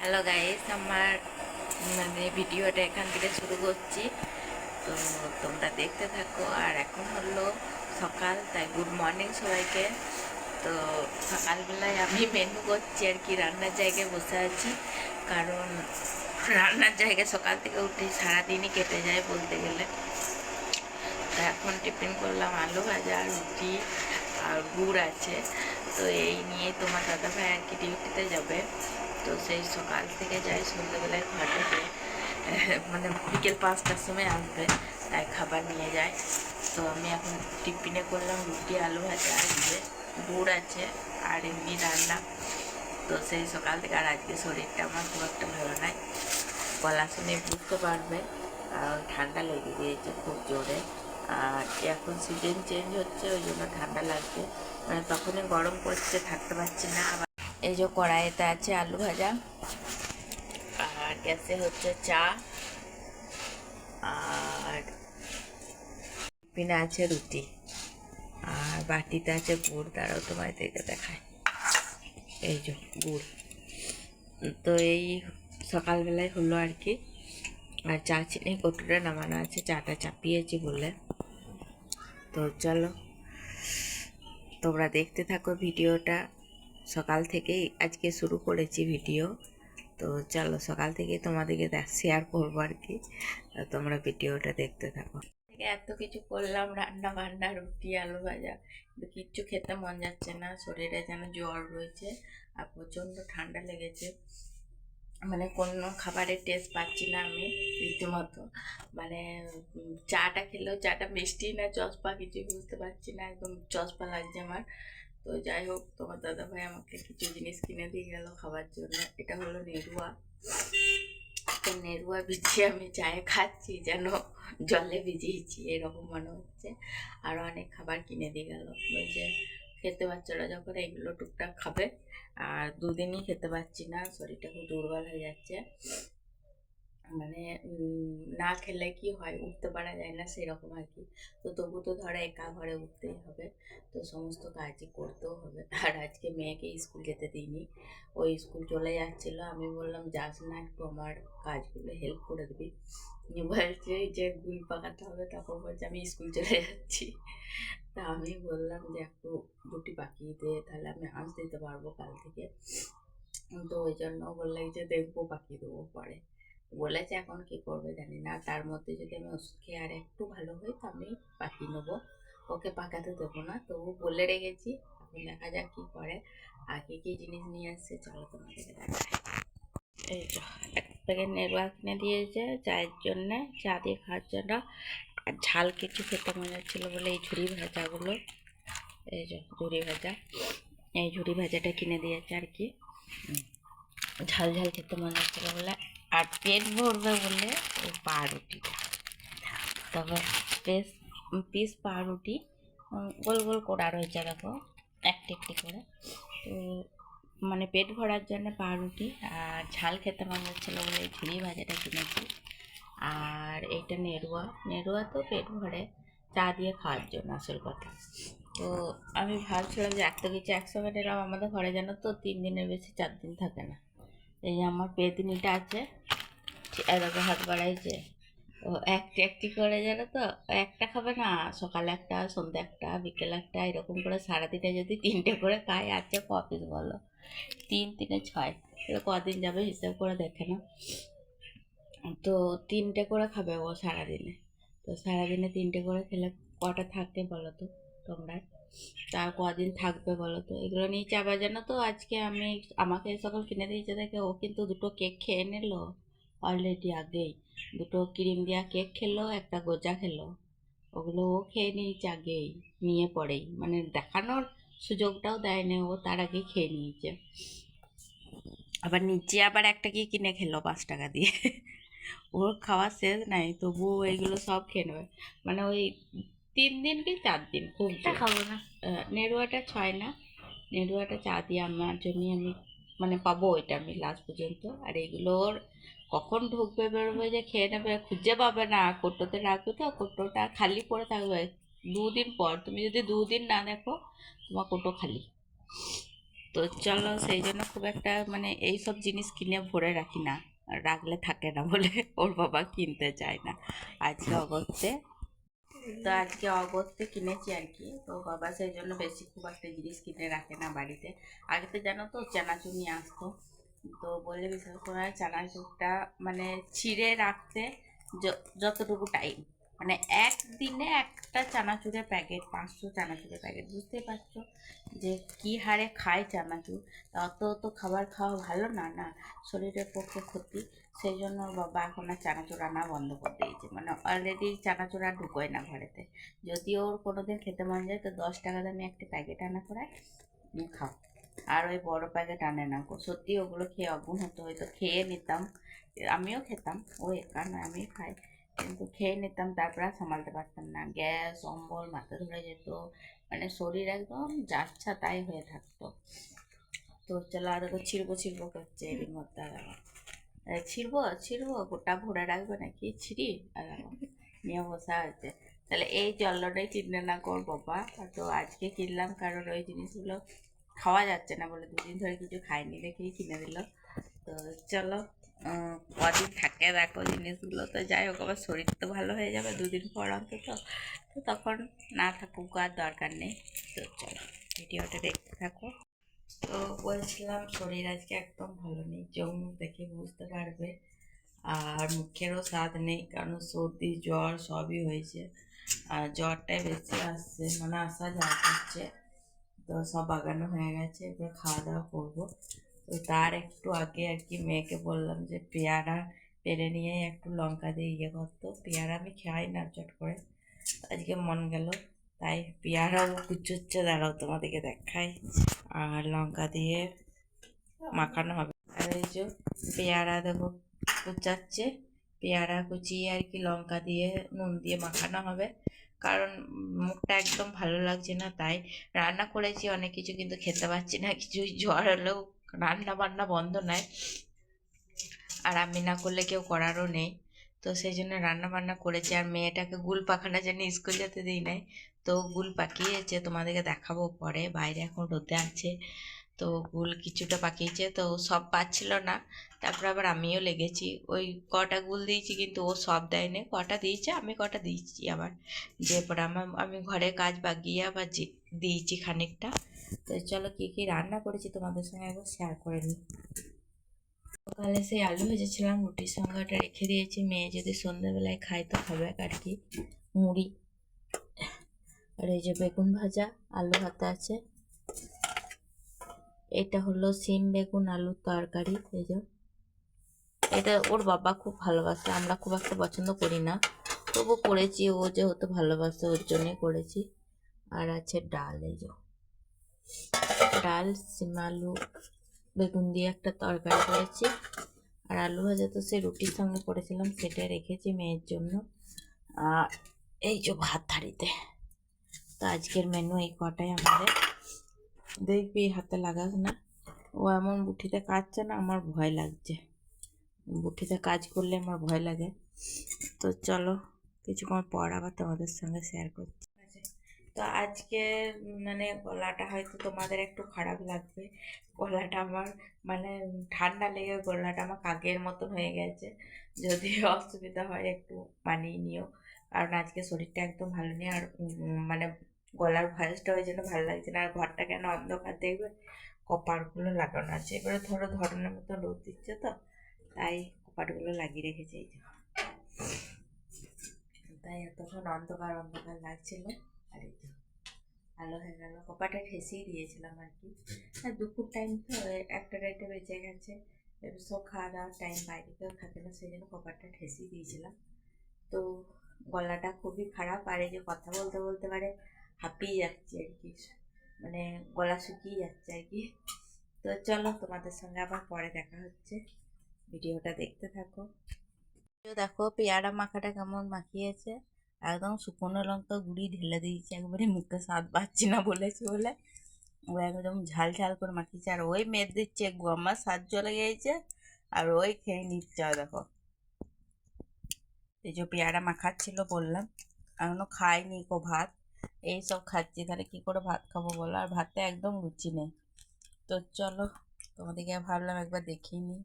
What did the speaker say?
Hello guys, আমার ভিডিওটা এখান থেকে শুরু করছি। তো তোমরা দেখতে থাকো। আর এখন হলো সকাল, তাই গুড মর্নিং সবাইকে। তো সকালবেলায় আমি মেনু করছি আর কি, রান্নার জায়গায় বসে আছি। কারণ রান্নার জায়গায় সকাল থেকে উঠে সারাদিনই কেটে যায় বলতে গেলে। তো এখন টিফিন করলাম আলু ভাজা, রুটি আর গুড় আছে। তো এই নিয়ে তোমার দাদাভাই আর কি ডিউটিতে যাবে। তো সেই সকাল থেকে যাই, সন্ধ্যেবেলায় ঘটাতে বিকেল 5টার সময় আসবে, তাই খাবার নিয়ে যায়। তো আমি এখন টিফিনে করলাম রুটি, আলু ভাজা, আর গুড় আছে আর এমনি রান্না। তো সেই সকাল থেকে, আর আজকে শরীরটা আমার খুব একটা ভালো নাই, গলা শুনে বুঝতে পারবে। আর ঠান্ডা লেগে গিয়েছে খুব জোরে। আর এখন সিজন চেঞ্জ হচ্ছে, ওই জন্য ঠান্ডা লাগছে। তখনই গরম করছে, থাকতে পারছি না। আবার এই যে কড়াইতে আছে আলু ভাজা, আর গ্যাসে হচ্ছে চা, আর পিনা আছে রুটি, আর বাটিতে আছে গুড়। তারাও তোমাদেরকে দেখায়, এই যে গুড়। তো এই সকালবেলায় হলো আর কি। আর চা চিনি কতটা নামানো আছে, চাটা চাপিয়েছি বলে। তো চলো তোমরা দেখতে থাকো ভিডিওটা। সকাল থেকেই আজকে শুরু করেছি ভিডিও। তো চলো সকাল থেকে তোমাদেরকে শেয়ার করবো আর কি। তোমরা ভিডিওটা দেখতে থাকো। এত কিছু করলাম, রান্না বান্না, রুটি, আলু ভাজা, কিন্তু কিচ্ছু খেতে মন যাচ্ছে না। শরীরে যেন জ্বর রয়েছে আর প্রচণ্ড ঠান্ডা লেগেছে। কোনো খাবারের টেস্ট পাচ্ছি না আমি রীতিমতো। মানে চাটা খেলেও চাটা মিষ্টি না চসপা, কিছুই বুঝতে পারছি না, একদম চসপা লাগছে আমার। তো যাই হোক, তোমার দাদাভাই আমাকে কিছু জিনিস কিনে দিয়ে গেল খাবার জন্য। এটা হলো নেরুয়া। তো নেরুয়া ভিজিয়ে আমি চায়ে খাচ্ছি, যেন জলে ভিজিয়েছি এরকম মনে হচ্ছে। আরও অনেক খাবার কিনে দিয়ে গেল, বলছে খেতে বাচ্চারা যখন এগুলো টুকটাক খাবে। আর দুদিনই খেতে পারছি না, শরীরটা খুব দুর্বল হয়ে যাচ্ছে। না খেলে কি হয়, উঠতে পারা যায় না সেরকম আর কি। তো তবু তো ধরো একা ঘরে উঠতেই হবে, তো সমস্ত কাজই করতেও হবে। আর আজকে মেয়েকে স্কুল যেতে দিইনি, ওই স্কুল চলে যাচ্ছিলো। আমি বললাম যাস না, একটু আমার কাজগুলো হেল্প করে দিবি। বলছে যে গুল পাকাতে হবে, তখন বলছে আমি স্কুল চলে যাচ্ছি। তা আমি বললাম যে একটু রুটি পাকিয়ে দে, তাহলে আমি আঁচ দিতে পারবো কাল থেকে। তো ওই জন্য বললে যে দেখবো, পাকিয়ে দেবো পরে। বলেছে এখন কি করবে জানি না, তার মধ্যে যদি আমি ওষুধ খেয়ে আর একটু ভালো হই তো আমি পাকিয়ে নেবো, ওকে পাকাতে দেবো না। তবু বলে রেখেছি, এখন দেখা যাক কি করে। আর কি কি জিনিস নিয়ে আসছে চলো তোমাদেরকে দেখায়। এই তো এক প্যাকেট নেরুয়া কিনে দিয়েছে চায়ের জন্যে, চা দিয়ে খাওয়ার জন্য। আর ঝাল কিছু খেতে মনে হচ্ছিলো বলে এই ঝুড়ি ভাজাগুলো, এই যে ঝুড়ি ভাজা, এই ঝুড়ি ভাজাটা কিনে দিয়েছে আর কি। ঝাল ঝাল খেতে মনে হচ্ছিলো বলে। আর পেট ভরবে বলে ওই পাউরুটিটা, তবে পিস পিস পাউরুটি গোল গোল করা রয়েছে দেখো, একটি একটি করে। তো পেট ভরার জন্য পাউরুটি, আর ঝাল খেতে মনে হচ্ছিলো বলে এই ঝুড়ি ভাজাটা কিনেছি। আর এইটা নেরুয়া, নেরুয়া তো পেট ভরে, চা দিয়ে খাওয়ার জন্য আসল কথা। তো আমি ভাবছিলাম যে এত কিছু একসঙ্গে নিলাম, আমাদের ঘরে যেন তো 3 দিনের বেশি 4 দিন থাকে না। এই যে আমার পেতনিটা আছে, এরকম হাত বাড়াইছে, ও একটি একটি করে জানো তো, একটা খাবে না, সকালে একটা, সন্ধ্যে একটা, বিকেল একটা, এরকম করে সারাদিনে যদি 3টে করে খায়, আছে ক পিস বলো? 3 3 6, কদিন যাবে হিসাব করে দেখে না। তো 3টে করে খাবে ও সারাদিনে। তো সারাদিনে 3টে করে খেলে কটা থাকে বলো তো তোমরা? তার কদিন থাকবে বলো তো? এগুলো নিয়ে চাপা জানো তো। আজকে আমাকে সকল কিনে দিয়েছে দেখে ও কিন্তু 2টো কেক খেয়ে নিল অলরেডি আগেই। 2টো ক্রিম দেওয়া কেক খেলো, একটা গোজা খেলো। ওগুলো ও খেয়ে নিয়েছে আগেই, নিয়ে পড়েই, দেখানোর সুযোগটাও দেয়নি, ও তার আগেই খেয়ে নিয়েছে। আবার নিচে আবার একটা কি কিনে খেলো 5 টাকা দিয়ে। ওর খাওয়া শেষ নাই, তবুও এইগুলো সব খেয়ে নেবে। ওই 3 দিন কি 4 দিন খুব খাবো না। নেড়ুয়াটা ছয় না, নেড়ুয়াটা চা দিয়ে আমার জন্যই আমি পাবো ওইটা আমি লাস্ট পর্যন্ত। আর এগুলোর কখন ঢুকবে বেরোবে যে খেয়ে নেবে, খুঁজে পাবে না। কৌটোতে রাখবে তো, কৌটোটা খালি পড়ে থাকবে 2 দিন পর। তুমি যদি 2 দিন না দেখো, তোমার কৌটো খালি। তো চলো সেই জন্য খুব একটা মানে এইসব জিনিস কিনে ভরে রাখি না, রাখলে থাকে না বলে ওর বাবা কিনতে চায় না। আজকে অগত্যে তো আজকে অগত্যে কিনেছি আর কি, তো বাবা সেই জন্য বেশি খুব একটা জিনিস কিনে রাখে না বাড়িতে। আগে তো জানো তো চানাচুর নিয়ে আসতো, তো বলে বিশেষ করে চানাচুরটা মানে ছিঁড়ে রাখতে যতটুকু টাইম, মানে একদিনে একটা চানাচুরের প্যাকেট, 500 চানাচুরের প্যাকেট, বুঝতেই পারছো যে কী হারে খায় চানাচুর। অত তো খাবার খাওয়া ভালো না, না শরীরের পক্ষে ক্ষতি। সেই জন্য বাবা এখন আর চানাচুর আনা বন্ধ করে দিয়েছে, মানে অলরেডি চানাচুর আর ঢুকোয় না ঘরেতে। যদিও ওর কোনো দিন খেতে মন যায় তো 10 টাকা দামে একটা প্যাকেট আনা করায়, খাও। আর ওই বড় প্যাকেট আনে না গো, সত্যি ওগুলো খেয়ে অগুণ হতো, হয়তো খেয়ে নিতাম, আমিও খেতাম, ও একা নয় আমি খাই, কিন্তু খেয়ে নিতাম তারপর আর সামালতে পারতাম না, গ্যাস অম্বল মাথা ধরে যেত, মানে শরীর একদম যাচ্ছা তাই হয়ে থাকতো। তো চলো আর দেখো ছিড়বো ছিড়বো করছে এরই মধ্যে, ছিড়বো ছিড়বো গোটা ভরে রাখবে নাকি ছিঁড়ি, আর নিয়ে বসা হয়েছে। তাহলে এই জলটাই কিনে না কর বাবা, তো আজকে কিনলাম কারণ ওই জিনিসগুলো খাওয়া যাচ্ছে না বলে, 2 দিন ধরে কিছু খাইনি দেখেই কিনে দিল। তো চলো কদিন থাকে দেখো জিনিসগুলো, তো যাই হোক আমার শরীর তো ভালো হয়ে যাবে 2 দিন পর অন্তত, তো তখন না থাকুক আর দরকার নেই। তো চলো ভিডিওটা দেখতে থাকো। তো বলছিলাম শরীর আজকে একদম ভালো নেই, চোখ মুখ দেখে বুঝতে পারবে, আর মুখেরও স্বাদ নেই কারণ সর্দি জ্বর সবই হয়েছে, আর জ্বরটাই বেশি আসছে, মানে আসা যা করছে। তো সব বাগানো হয়ে গেছে, এবার খাওয়া দাওয়া করবো। তো তার একটু আগে আর কি মেয়েকে বললাম যে পেয়ারা পেরে নিয়ে একটু লঙ্কা দিয়ে ইয়ে করতো, পেয়ারা আমি খাই না চট করে, আজকে মন গেল তাই পেয়ারাও কুচোচ্ছে, দাঁড়াও তোমাদেরকে দেখাই, আর লঙ্কা দিয়ে মাখানো হবে। আর এই যে পেয়ারা দেখো কুচাচ্ছে, পেয়ারা কুচিয়ে আর কি লঙ্কা দিয়ে নুন দিয়ে মাখানো হবে, কারণ মুখটা একদম ভালো লাগছে না, তাই রান্না করেছি অনেক কিছু কিন্তু খেতে পারছি না কিছুই, জ্বর হলেও রান্না বান্না বন্ধ নয়, আর আমি না করলে কেউ করারও নেই। তো সেই জন্য রান্না বান্না করেছি, আর মেয়েটাকে গুল পাখানোর জন্য স্কুল যেতে দিই নাই, তো গুল পাকিয়েছে, তোমাদেরকে দেখাবো পরে, বাইরে এখন রোদে আছে। তো গুল কিছুটা পাকিয়েছে, তো সব পাচ্ছিল না, তারপর আবার আমিও লেগেছি, ওই কটা গুল দিয়েছি কিন্তু ও সব দেয়নি, কটা দিয়েছে আমি কটা দিয়েছি আবার, যে পরে আমি ঘরে কাজ বাগিয়ে আবার দিয়েছি খানিকটা। তো চলো কী কী রান্না করেছি তোমাদের সঙ্গে একবার শেয়ার করে নিই। সকালে সেই আলু ভেজেছিলাম, রুটির সঙ্গে ওটা রেখে দিয়েছি, মেয়ে যদি সন্ধ্যেবেলায় খায় তো খাবে আর কি, মুড়ি। আর এই যে বেগুন ভাজা, আলু ভাতে আছে, এটা হলো সিম বেগুন আলুর তরকারি, এই যে এটা ওর বাবা খুব ভালোবাসে, আমরা খুব একটা পছন্দ করি না, তবু করেছি, ও যেহেতু ভালোবাসে ওর জন্যই করেছি। আর আছে ডাল, এই যে ডাল, সিম আলু বেগুন দিয়ে একটা তরকারি করেছি, আর আলু ভাজা তো সে রুটির সঙ্গে করেছিলাম সেটা রেখেছি মেয়ের জন্য। আর এই যে ভাত থাড়িতে, তো আজকের মেনু এই কটাই আমাদের। দেখবি হাতে লাগাস না, ও এমন বুটিতে কাটছে না, আমার ভয় লাগছে, বুটিতে কাজ করলে আমার ভয় লাগে। তো চলো কিছুক্ষণ পর আবার তোমাদের সঙ্গে শেয়ার করছি। তো আজকে মানে গলাটা হয়তো তোমাদের একটু খারাপ লাগবে, গলাটা আমার মানে ঠান্ডা লেগে গলাটা আমার কাকের মতন হয়ে গেছে, যদি অসুবিধা হয় একটু মানিয়ে নিও, কারণ আজকে শরীরটা একদম ভালো নেই, আর মানে গলার ভয়েসটা ওই জন্য ভালো লাগছে না, আর ঘরটা কেন অন্ধকার দেখবে, কপারগুলো লাগানো আছে, এবারে ধরো ধরনের মতো রোদ দিচ্ছে তো তাই কপারগুলো লাগিয়ে রেখেছে, এই যে তাই এতক্ষণ অন্ধকার অন্ধকার লাগছিল। আর এই যে ভালো হয়ে গেল, কপাটা ঠেসিয়ে দিয়েছিলাম আর কি, আর দুপুর টাইম তো একটা রাইটে বেঁচে গেছে, এবার সব খাওয়া দাওয়ার টাইম, বাইরে কেউ থাকে না, সেই জন্য কপারটা ঠেসিয়ে দিয়েছিলাম। তো গলাটা খুবই খারাপ, আর এই যে কথা বলতে বলতে মানে হাঁপিয়ে যাচ্ছে আর কি, মানে গলা শুকিয়ে যাচ্ছে আর কি। তো চলো তোমাদের সঙ্গে আবার পরে দেখা হচ্ছে, ভিডিওটা দেখতে থাকো। দেখো পেয়ারা মাখাটা কেমন মাখিয়েছে, একদম শুকনো লঙ্কা গুঁড়ি ঢেলে দিয়েছে, একবারে মুখে স্বাদ পাচ্ছি না বলেছি বলে ও একদম ঝাল ঝাল করে মাখিয়েছে, আর ওই মেদ দিচ্ছে আমার স্বাদ চলে গিয়েছে, আর ওই খেয়ে নিচ্ছে। দেখো এই যে পেয়ারা মাখাচ্ছিল বললাম, এখনো খাইনি ভাত, এইসব খাচ্ছি, তাহলে কি করে ভাত খাবো বলো, আর ভাতে একদম রুচি নেই। তো চলো, তোমাদেরকে ভাবলাম একবার দেখিয়ে নিই।